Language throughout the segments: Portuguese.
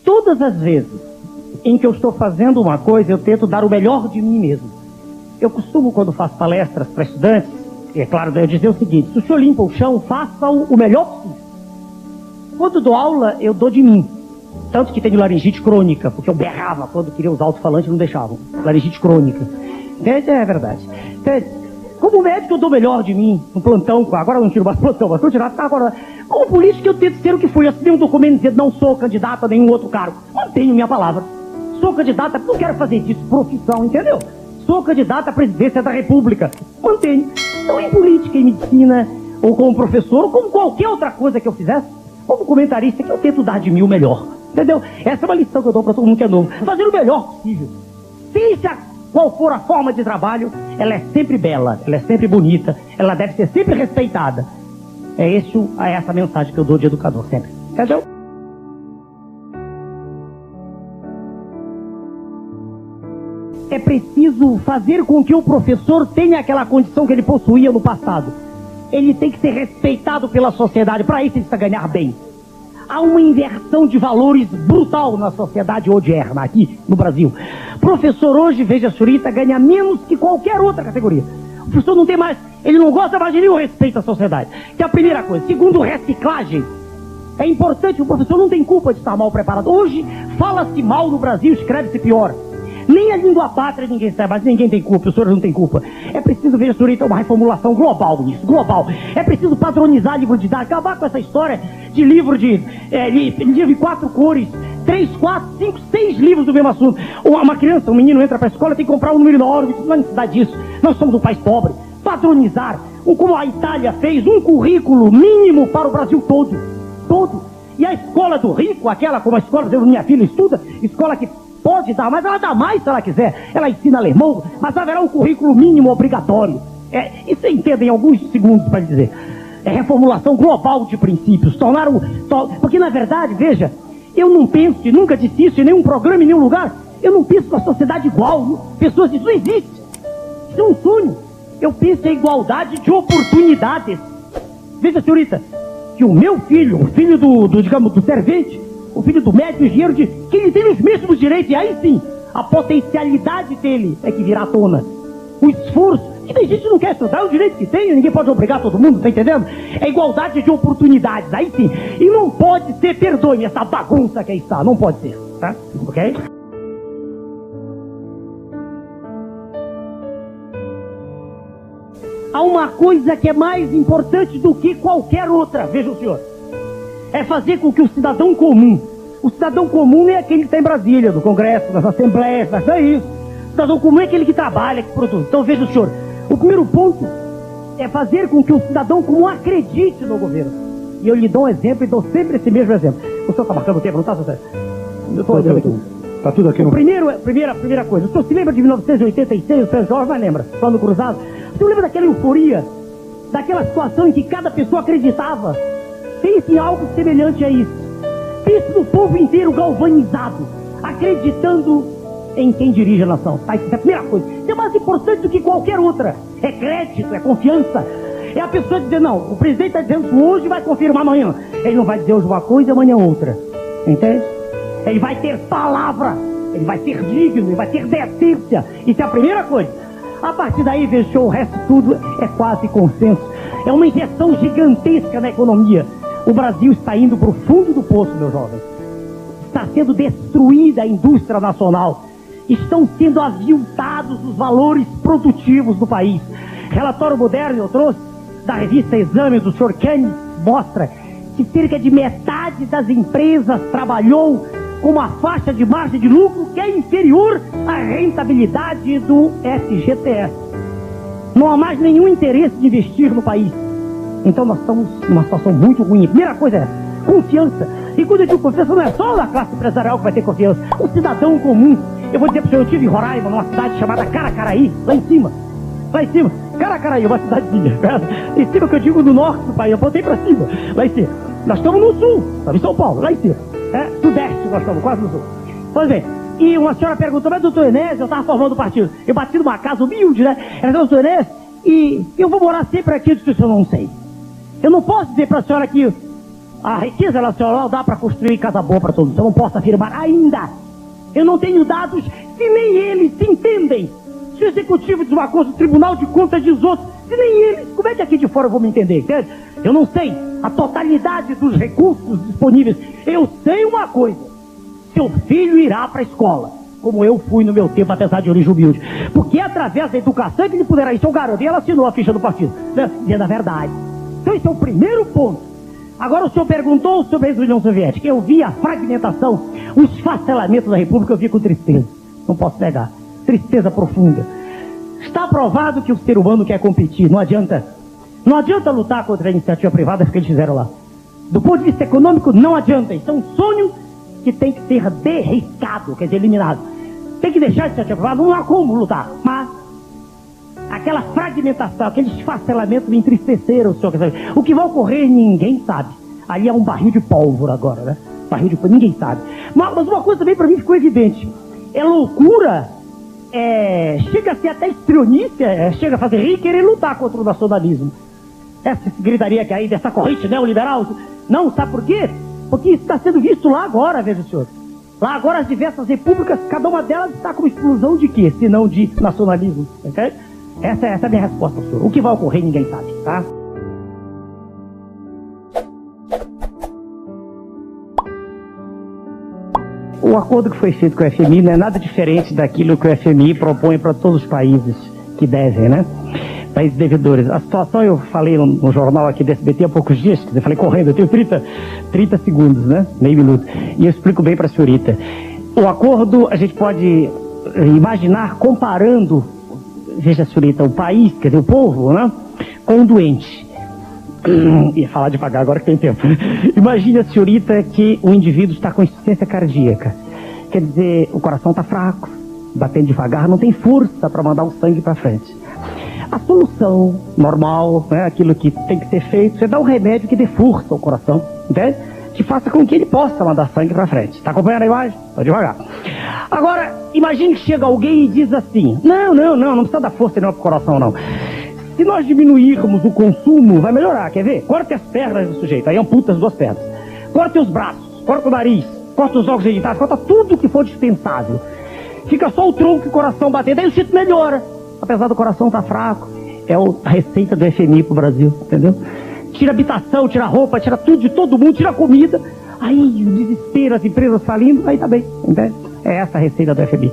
Todas as vezes em que eu estou fazendo uma coisa, eu tento dar o melhor de mim mesmo. Eu costumo, quando faço palestras para estudantes, é claro, eu dizer o seguinte: se o senhor limpa o chão, faça-o o melhor possível. Quando dou aula, eu dou de mim. Tanto que tenho laringite crônica, porque eu berrava quando queria usar alto-falante e não deixavam. Laringite crônica. Entende? É verdade. Entende? Como médico, eu dou o melhor de mim, no plantão. Agora eu não tiro mais plantão, mas estou tirando agora. Como político, eu tento ser o que fui. Eu assinei um documento dizendo: não sou candidato a nenhum outro cargo. Mantenho minha palavra. Sou candidata, não quero fazer disso profissão, entendeu? Sou candidata à presidência da República. Mantenho. Então, em política, em medicina, ou como professor, ou como qualquer outra coisa que eu fizesse, como comentarista, que eu tento dar de mim o melhor. Entendeu? Essa é uma lição que eu dou para todo mundo que é novo. Fazer o melhor possível. Seja qual for a forma de trabalho, ela é sempre bela, ela é sempre bonita, ela deve ser sempre respeitada. É essa mensagem que eu dou de educador, sempre. Entendeu? É preciso fazer com que o professor tenha aquela condição que ele possuía no passado. Ele tem que ser respeitado pela sociedade, para isso ele precisa ganhar bem. Há uma inversão de valores brutal na sociedade odierna, aqui no Brasil. Professor hoje, veja, senhorita, ganha menos que qualquer outra categoria. O professor não tem mais, ele não gosta mais de nenhum respeito à sociedade. Que é a primeira coisa. Segundo, reciclagem. É importante, o professor não tem culpa de estar mal preparado. Hoje, fala-se mal no Brasil, escreve-se pior. Nem a língua pátria ninguém sabe, mas ninguém tem culpa, os senhores não tem culpa. É preciso, veja, senhorita, uma reformulação global nisso, global. É preciso padronizar livro didático, acabar com essa história de livro de 4 cores, 3, 4, 5, 6 livros do mesmo assunto. Uma criança, um menino entra para a escola, tem que comprar um número enorme, não há necessidade disso. Nós somos um país pobre. Padronizar, como a Itália fez, um currículo mínimo para o Brasil todo. Todo. E a escola do rico, aquela como a escola, minha filha estuda, escola que pode dar, mas ela dá mais se ela quiser. Ela ensina alemão, mas haverá um currículo mínimo obrigatório. Isso você entende em alguns segundos para dizer. É reformulação global de princípios. Porque na verdade, veja, eu não penso, e nunca disse isso em nenhum programa, em nenhum lugar, eu não penso na sociedade igual. Pessoas dizem: isso não existe. Isso é um sonho. Eu penso em igualdade de oportunidades. Veja, senhorita, que o meu filho, o filho do servente, o filho do médico, engenheiro, que ele tem os mesmos direitos, e aí sim, a potencialidade dele é que virá à tona. O esforço, que tem gente que não quer estudar, é o direito que tem, ninguém pode obrigar todo mundo, tá entendendo? É igualdade de oportunidades, aí sim. E não pode ser, perdoe essa bagunça que aí está, não pode ser, tá? Ok? Há uma coisa que é mais importante do que qualquer outra, veja o senhor. É fazer com que o cidadão comum não é aquele que está em Brasília, no Congresso, nas Assembleias, mas é isso. O cidadão comum é aquele que trabalha, que produz. Então veja o senhor, o primeiro ponto é fazer com que o cidadão comum acredite no governo. E eu lhe dou um exemplo e dou sempre esse mesmo exemplo. O senhor está marcando o tempo, não está, senhor? Eu estou olhando aqui. Está tudo aqui no... Primeira coisa, o senhor se lembra de 1986, o senhor Jorge vai lembra, Plano Cruzado? O senhor lembra daquela euforia, daquela situação em que cada pessoa acreditava? Pense em algo semelhante a isso. Pense no povo inteiro galvanizado, acreditando em quem dirige a nação. Tá? Isso é a primeira coisa. Isso é mais importante do que qualquer outra. É crédito, é confiança. É a pessoa dizer: não, o presidente está dizendo que hoje vai confirmar amanhã. Ele não vai dizer hoje uma coisa e amanhã outra. Entende? Ele vai ter palavra, ele vai ser digno, ele vai ter decência. Isso é a primeira coisa. A partir daí, veja, o resto tudo é quase consenso. É uma injeção gigantesca na economia. O Brasil está indo para o fundo do poço, meu jovem. Está sendo destruída a indústria nacional. Estão sendo aviltados os valores produtivos do país. Relatório moderno eu trouxe da revista Exame do Sr. Keynes mostra que cerca de metade das empresas trabalhou com uma faixa de margem de lucro que é inferior à rentabilidade do FGTS. Não há mais nenhum interesse de investir no país. Então nós estamos numa situação muito ruim. A primeira coisa é confiança. E quando eu digo confiança, não é só a classe empresarial que vai ter confiança. O cidadão comum. Eu vou dizer para o senhor, eu estive em Roraima, numa cidade chamada Caracaraí, lá em cima. Caracaraí, uma cidadezinha. Em cima que eu digo no norte do país, eu botei para cima, lá em cima. Nós estamos no sul, estamos em São Paulo, lá em cima. Sudeste nós estamos, quase no sul. Pois bem, e uma senhora perguntou: mas doutor Enésio, eu estava formando o partido. Eu bati numa casa humilde, né? Ela disse: doutor Enésio, e eu vou morar sempre aqui. Eu disse: eu não sei. Eu não posso dizer para a senhora que A riqueza nacional dá para construir casa boa para todos. Eu não posso afirmar ainda. Eu não tenho dados se nem eles se entendem. Se o executivo diz uma coisa, o Tribunal de Contas diz outra, se nem eles, como é que aqui de fora eu vou me entender, entende? Eu não sei a totalidade dos recursos disponíveis. Eu sei uma coisa: seu filho irá para a escola, como eu fui no meu tempo, apesar de origem humilde. Porque é através da educação que ele poderá ir. Seu garoto, e ela assinou a ficha do partido, né? Dizendo a verdade. Então esse é o primeiro ponto. Agora o senhor perguntou sobre a União Soviética. Eu vi a fragmentação, o esfacelamento da República, eu vi com tristeza. Não posso negar. Tristeza profunda. Está provado que o ser humano quer competir. Não adianta. Não adianta lutar contra a iniciativa privada que eles fizeram lá. Do ponto de vista econômico, não adianta. Isso é um sonho que tem que ser derriscado, quer dizer, eliminado. Tem que deixar de ser ativado, não há como lutar. Mas aquela fragmentação, aquele esfacelamento me entristeceram, senhor. O que vai ocorrer, ninguém sabe. Ali é um barril de pólvora agora, né? Barril de pólvora, ninguém sabe. Mas uma coisa também para mim ficou evidente. É loucura, chega a ser até estrionice, chega a fazer rir querer lutar contra o nacionalismo. Essa gritaria que aí dessa corrente neoliberal. Não, sabe por quê? Porque isso está sendo visto lá agora, veja o senhor. Lá agora as diversas repúblicas, cada uma delas está com explosão de quê? Se não de nacionalismo. Okay? Essa é a minha resposta, senhor. O que vai ocorrer ninguém sabe, tá? O acordo que foi feito com o FMI não é nada diferente daquilo que o FMI propõe para todos os países que devem, né? Países devedores. A situação, eu falei no jornal aqui do SBT há poucos dias, quer dizer, falei correndo, eu tenho 30 segundos, né? Meio minuto. E eu explico bem para a senhorita. O acordo, a gente pode imaginar comparando, veja, senhorita, o país, quer dizer, o povo, né? Com um doente. Ia falar devagar agora que tem tempo. Imagine a senhorita que o indivíduo está com insuficiência cardíaca. Quer dizer, o coração está fraco, batendo devagar, não tem força para mandar o sangue para frente. A solução normal, né, aquilo que tem que ser feito, é dar um remédio que dê força ao coração, entende? Que faça com que ele possa mandar sangue para frente. Está acompanhando a imagem? Está devagar. Agora, imagine que chega alguém e diz assim: não precisa dar força não para o coração, não. Se nós diminuirmos o consumo, vai melhorar, quer ver? Corte as pernas do sujeito, aí amputa as duas pernas. Corte os braços, corta o nariz, corta os órgãos genitais, corta tudo que for dispensável. Fica só o tronco e o coração batendo, aí o sujeito melhora. Apesar do coração estar fraco, é a receita do FMI pro Brasil, entendeu? Tira habitação, tira roupa, tira tudo de todo mundo, tira comida. Aí o desespero, as empresas falindo, aí tá bem, entende? É essa a receita do FMI.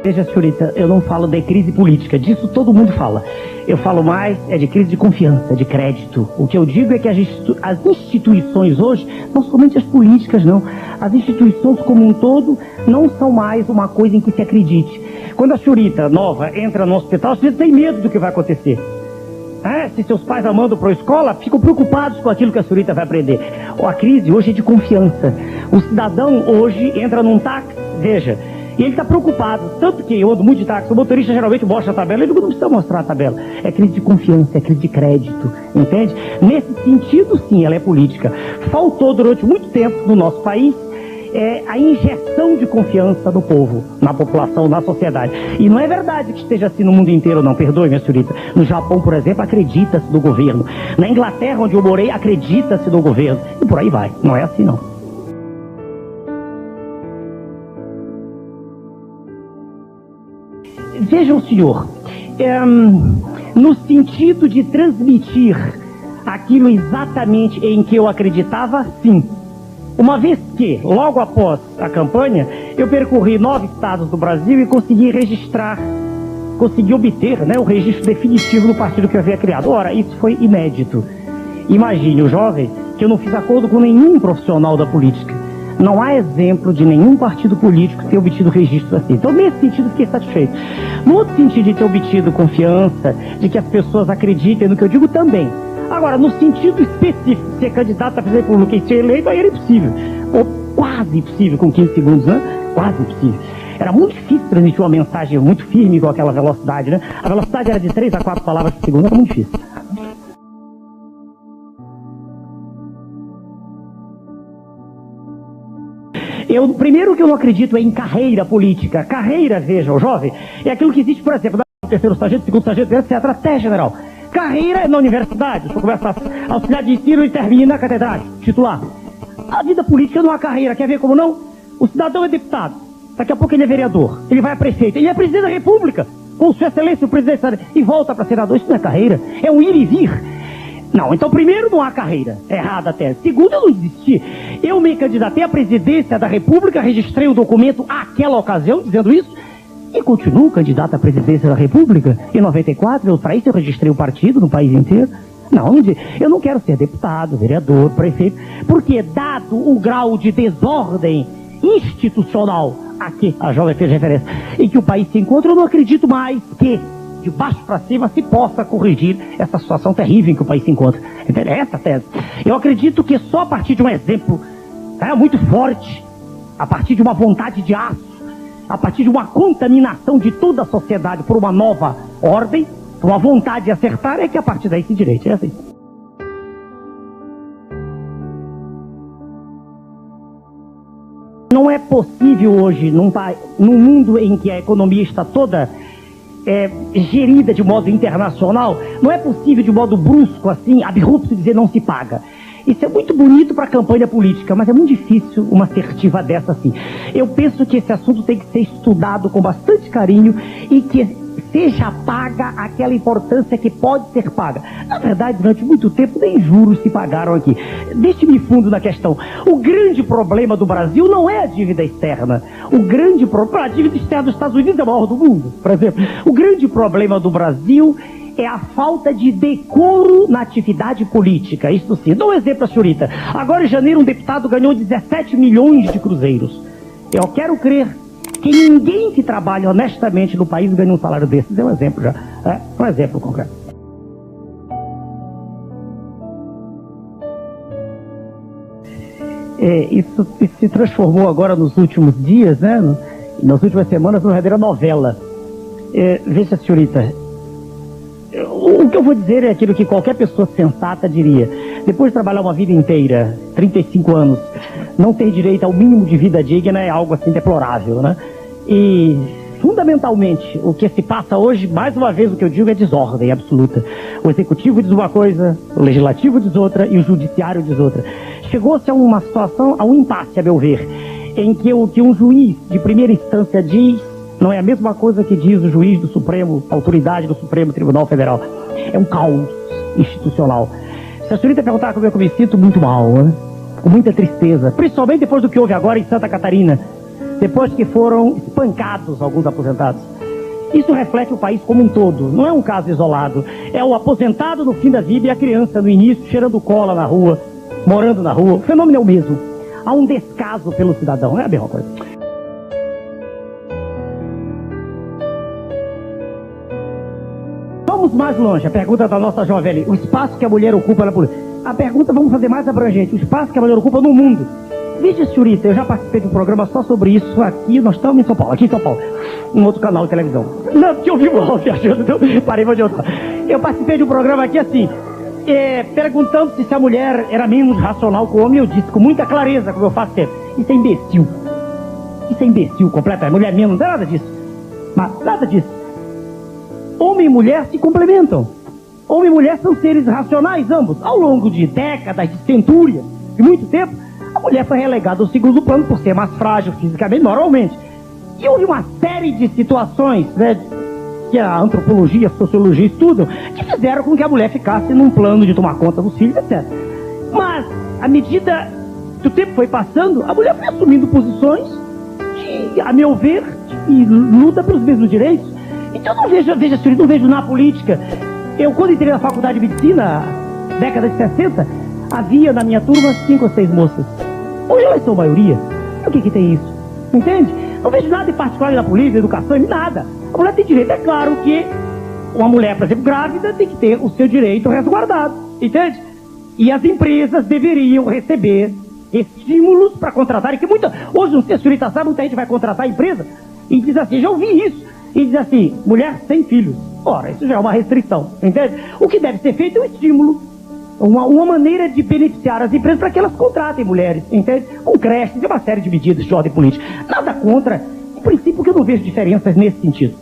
Veja, senhorita, eu não falo de crise política, disso todo mundo fala. Eu falo mais de crise de confiança, de crédito. O que eu digo é que as instituições hoje, não somente as políticas não, as instituições como um todo não são mais uma coisa em que se acredite. Quando a senhorita nova entra no hospital, você tem medo do que vai acontecer. Se seus pais a mandam para a escola, ficam preocupados com aquilo que a senhorita vai aprender. A crise hoje é de confiança. O cidadão hoje entra num táxi, veja, e ele está preocupado, tanto que eu ando muito de táxi, o motorista geralmente mostra a tabela, ele não precisa mostrar a tabela. É crise de confiança, é crise de crédito, entende? Nesse sentido, sim, ela é política. Faltou durante muito tempo no nosso país a injeção de confiança do povo, na população, na sociedade. E não é verdade que esteja assim no mundo inteiro, não, perdoe, minha senhorita. No Japão, por exemplo, acredita-se no governo. Na Inglaterra, onde eu morei, acredita-se no governo. E por aí vai, não é assim não. Vejam, senhor, no sentido de transmitir aquilo exatamente em que eu acreditava, sim. Uma vez que, logo após a campanha, eu percorri 9 estados do Brasil e consegui obter, né, o registro definitivo do partido que eu havia criado. Ora, isso foi inédito. Imagine o jovem que eu não fiz acordo com nenhum profissional da política. Não há exemplo de nenhum partido político ter obtido registro assim. Então, nesse sentido, fiquei satisfeito. No outro sentido de ter obtido confiança, de que as pessoas acreditem no que eu digo, também. Agora, no sentido específico, ser candidato a presidente da República e ser eleito, aí era impossível. Ou quase impossível, com 15 segundos, né? Quase impossível. Era muito difícil transmitir uma mensagem muito firme com aquela velocidade, né? A velocidade era de 3 a 4 palavras por segundo, era muito difícil. Primeiro que eu não acredito em carreira política. Carreira, veja, o jovem, é aquilo que existe, por exemplo, terceiro sargento, segundo sargento, etc, até general. Carreira é na universidade, o senhor começa a auxiliar de ensino e termina a catedrático, titular. A vida política não é uma carreira, quer ver como não? O cidadão é deputado, daqui a pouco ele é vereador, ele vai a prefeito, ele é presidente da república, com sua excelência o presidente e volta para senador. Isso não é carreira, é um ir e vir. Não, então primeiro não há carreira, errada até. Segundo, eu não desisti. Eu me candidatei à presidência da república, registrei o documento àquela ocasião, dizendo isso, e continuo candidato à presidência da república. Em 94, para isso eu registrei o partido no país inteiro. Não, eu não quero ser deputado, vereador, prefeito, porque dado o grau de desordem institucional a que a jovem fez referência, em que o país se encontra, eu não acredito mais que de baixo para cima se possa corrigir essa situação terrível em que o país se encontra. É essa a tese. Eu acredito que só a partir de um exemplo muito forte, a partir de uma vontade de aço, a partir de uma contaminação de toda a sociedade por uma nova ordem, por uma vontade de acertar, é que a partir daí se direita. É assim. Não é possível hoje, num mundo em que a economia está toda gerida de modo internacional, não é possível de modo brusco, assim, abrupto, dizer não se paga. Isso é muito bonito para a campanha política, mas é muito difícil uma assertiva dessa assim. Eu penso que esse assunto tem que ser estudado com bastante carinho e que seja paga aquela importância que pode ser paga. Na verdade, durante muito tempo, nem juros se pagaram aqui. Deixe-me fundo na questão. O grande problema do Brasil não é a dívida externa. O grande problema... A dívida externa dos Estados Unidos é a maior do mundo, por exemplo. O grande problema do Brasil é a falta de decoro na atividade política. Isso sim. Dou um exemplo, senhorita. Agora, em janeiro, um deputado ganhou 17 milhões de cruzeiros. Eu quero crer que ninguém que trabalha honestamente no país ganha um salário desses. É um exemplo já. Um exemplo concreto. Isso se transformou agora nos últimos dias, né? Nas últimas semanas, numa verdadeira novela. Veja, senhorita, o que eu vou dizer é aquilo que qualquer pessoa sensata diria. Depois de trabalhar uma vida inteira, 35 anos, não ter direito ao mínimo de vida digna é algo assim deplorável, né? E, fundamentalmente, o que se passa hoje, mais uma vez o que eu digo, é desordem absoluta. O executivo diz uma coisa, o legislativo diz outra e o judiciário diz outra. Chegou-se a uma situação, a um impasse, a meu ver, em que o que um juiz de primeira instância diz não é a mesma coisa que diz o juiz do Supremo, a autoridade do Supremo Tribunal Federal. É um caos institucional. Se a senhorita perguntar como eu me sinto, muito mal, né? Com muita tristeza, principalmente depois do que houve agora em Santa Catarina, depois que foram espancados alguns aposentados. Isso reflete o país como um todo, não é um caso isolado. É o aposentado no fim da vida e a criança no início, cheirando cola na rua, morando na rua. O fenômeno é o mesmo. Há um descaso pelo cidadão, é a mesma coisa. Vamos mais longe, a pergunta da nossa jovem ali. O espaço que a mulher ocupa na política. A pergunta, vamos fazer mais abrangente. O espaço que a mulher ocupa no mundo. Veja, senhorita, eu já participei de um programa só sobre isso aqui. Nós estamos em São Paulo, aqui em São Paulo. Um outro canal de televisão. Não, porque eu vi o áudio achando, então parei de outro. Eu participei de um programa aqui assim, perguntando se a mulher era menos racional que o homem. Eu disse com muita clareza, como eu faço sempre. Isso é imbecil. Isso é imbecil completamente. Mulher menos, não é nada disso. Mas nada disso. Homem e mulher se complementam. Homem e mulher são seres racionais, ambos. Ao longo de décadas, de centúrias, de muito tempo, a mulher foi relegada ao segundo plano por ser mais frágil fisicamente, normalmente. E houve uma série de situações, né, que a antropologia, a sociologia estudam, que fizeram com que a mulher ficasse num plano de tomar conta dos filhos, etc. Mas, à medida que o tempo foi passando, a mulher foi assumindo posições de, a meu ver, de luta pelos mesmos direitos. Então eu não vejo, não vejo na política. Eu, quando entrei na faculdade de medicina, década de 60, havia na minha turma 5 ou 6 moças. Hoje elas são maioria. O que tem isso? Entende? Não vejo nada em particular na política, na educação, nada. A mulher tem direito. É claro que uma mulher, por exemplo, grávida, tem que ter o seu direito resguardado. Entende? E as empresas deveriam receber estímulos para contratarem. Que hoje, não sei se a senhorita sabe, muita gente vai contratar a empresa e diz assim, já ouvi isso. E diz assim, mulher sem filhos. Ora, isso já é uma restrição, entende? O que deve ser feito é um estímulo, uma maneira de beneficiar as empresas para que elas contratem mulheres, entende? Com creches e uma série de medidas de ordem política. Nada contra, em princípio, que eu não vejo diferenças nesse sentido.